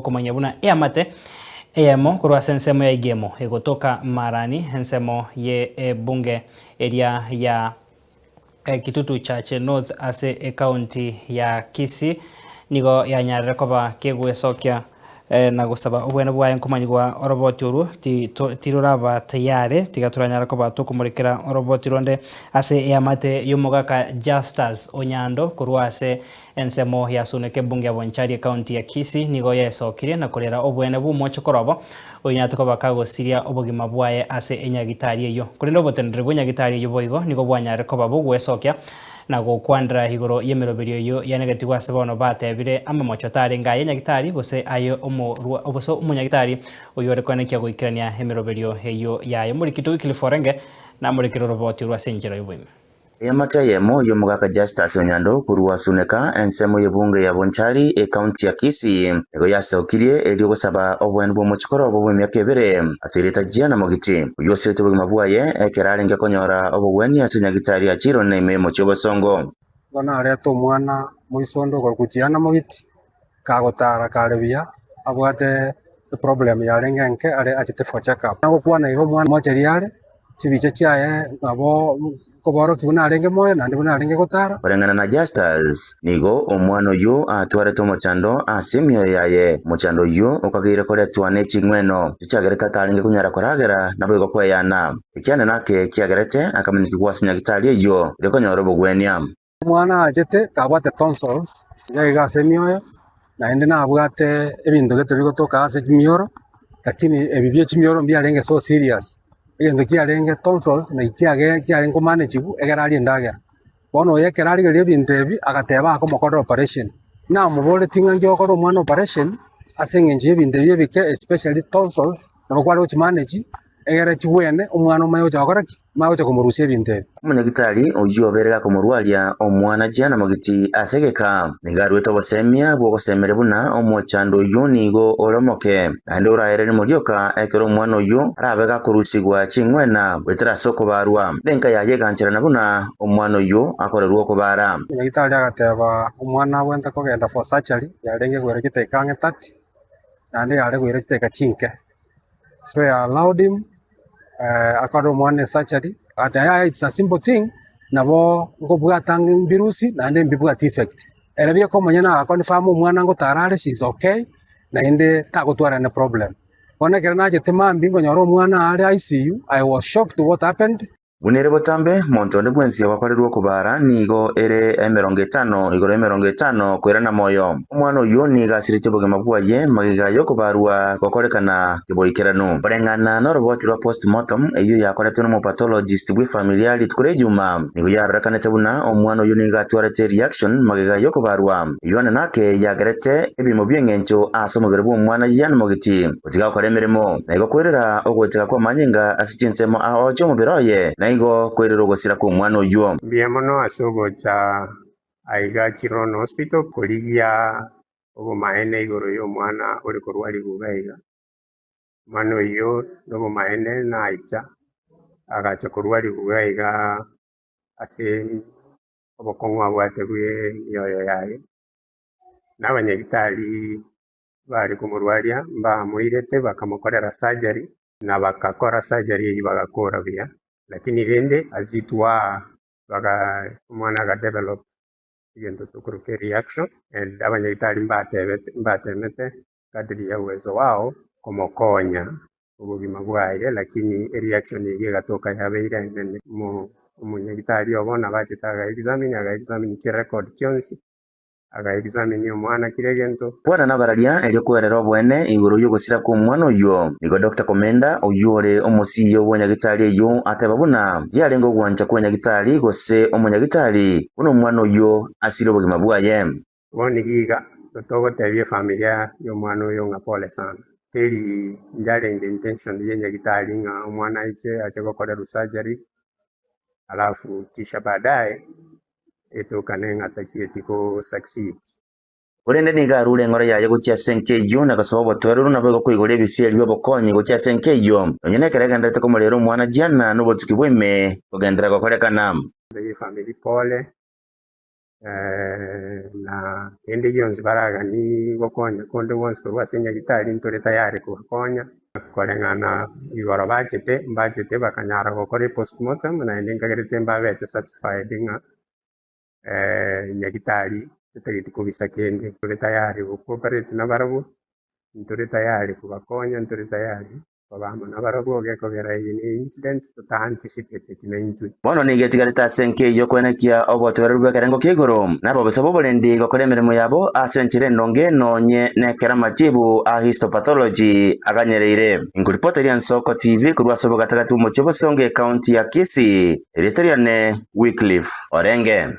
okomanya buna eamate eyemo kurwa ensemo ya igemo egotoka Marani ensemo ye bunge eria ya Kitutu Chache North ase county ya Kisii nigo yanyarire koba kegwesokia na gusaba obwene bwaye nkomanyigwa oroboti oru tiruraba tayare tigaturanyara koba tukumurikira oroboti ronde ase yamate yomogaka Justus Onyando kurwa ase ensemo ya suneke bunge bonchari county ya Kisii nigo yesokire na kurera obwene bumoche korobo onyate koba kagosiria obogima bwaye ase enyagitari eyo kurenda obotendere bw'enyagitari eyo boigo nigo bwanyare koba bugwesokia na gokwandra igoro yemeroberio yo yanegatigwa sebono batebire amamocho tare ngaye nyagitari gose ayo oboso umunyagitari oyo rekwanekia goikirania emeroberio eyo yayo muri kitu kiliforenge na muri kiroroboti rwa senjero yobwime Yamata yemo yomugaka Justus Onyando kurwa suneka ensemo yebunge ya bonchari county ya Kisii ego yasokirie elio gusaba obwene bw'omuchikoro bw'emyaka ebere asireta jiana mogiti uyosete bw'ogima bwaye ekerarenge konyora obwene asenyagitari achiro na imemo chobosongo bana areto mwana muisondo gorkujiana mogiti kagotara karebia abwate problem yarenge nke are achite for check up nago kwana iho mwana mocheriare chibiche chiaye abo koboro kibuna arenge moyo nandi buna arenge gotara barengana na Justus nigo omwana oyo atware to mochando asemio yaye mochando yo okagire kore twane chingweno chichagereta taringe kunyara koragera nabo igo kweyana ikyane nake kiagerete akameniki kwasinya gitari eyo rekonyoro bogwenia mwana ajete kabwate tonsils yaiga asemio na ende na abwate ebintu gete bigotoka ase chimioro lakini ebibye chimioro mbiarenge so serious egento kiarenge tonsils na kiarenge ko manage egerari ndagera bono yekerari gere ebintu ebi agateba akomokora operation na mubole tingange okora omwana operation asengenje ebintu ebi bike especially tonsils na kwari ochimanage egere chiwene omwana omayo chakora ki mayo chakomurusia ebintu ebi umunyagitari oyo berega komurwalia omwana jana mogiti asegeka nigarwete obosemia bwogosemere buna omochando yo nigo oromoke ande uraere ni morioka ekero omwana oyo arabega kurusigwa chingwena wetera soko barwa denka yaye ganchira na buna omwana oyo akorerwa okobara umunyagitari agateba omwana wente kogenda for surgery yarenge gwere gitekange 30 nande yare gwere giteka chinke so I allowed him akaro mwana surgery it's a simple thing nabo ngobwatanga virusi na ende mbibwa effect erabye ko manyana akonfirm omwana ngo tarare she's okay na ende tagotwara na problem bona kerana je temambi ngo nyoro omwana ari ICU I was shocked what happened bunere botambe montonde bwensi wakorerwa kubara nigo ere 50 igoro 50 kwera na moyo omwana oyo niga asirite bogema bwaye magiga yo kubarwa kokorekana kiboikerano barengana no robot rwa postmortem eyo yakorete no pathologist bwe familiar tukure juma nigo yarakanete buna omwana oyo niga atwarete reaction magiga yo kubarwa yone nake yagerete ebimo byengencho asomobere bwo omwana yana mogiti utiga koremeremo nigo kwerera ogweteka kwa manyinga asichinsemo aojo moberoye naigo kwerero gosira ku mwana oyo biemono asogo cha aiga Chirono hospital koligia obo maene igoro yo mwana ori korwali gubaiga mwana oyo nobo maene na aicha agacha korwali gubaiga ase obo kongwa bwateguye yoyo yaye n'abanyagitari bari kumurwalia bamuirete bakamukorera surgery na bakakora surgery bagakora bia lakini rende azitwa baga mwana ga develop yendo tukuruke reaction and abanyagitari mbatemete kadri ya uwezo wao kumokonya ubugima bwaye lakini reaction igiye gatoka yabeire nene umunyagitari obona bachitaga examine record chonsi aga-examine omwana kiregento kwana nabararia elio kwerera obwene iguru yo gusira ku mwana oyo nigo Dr. Komenda oyore omusiyo w'onyagitari eyo ateba buna yarengo gwanja kw'onyagitari gose omonyagitari buno mwana oyo asira obugima bwaye boni giga totogotebie familia y'omwana oyo nga pole sana teri njarenge intention y'enyagitari nga omwana ache gokora surgery alafu kisha baadaye etokane nga tachietiko succeed urende nigarure ngora yaye guchia senke yo na gasaba botweruru na bego kwigore ebisieri obokonyi guchia senke yo nyene kerega ndate ko mulero mwana jana no botuki bweme kugendera gokorekana family pole na kende gionsi baragani gokonya konde wonsi korwa ase nyagitari ntore tayari kubakonya koreng'ana igoro mbachete bakanyara gokora postmortem naende nkagerete mbabete satisfied ng'a nyagitari tetageti kobisa kende ntore tayari gocooperate na barabwo ntore tayari kubakonya ntore tayari kobamba na barabwo gekogera eye incident tuta-anticipated na intwe bono nigetigarete ase nkeiyo kwenekia obotobereru bwa ekerengo kia igoro nabo bosa boborendi gokora emeremo yabo ase enchera enonge nonye nekera machibu a histopathology aganyereire nkuripoteria Nsoko TV korwa ase obogatagati bw'omochie bosonge county ya Kisii erito riane Wycliffe Orenge.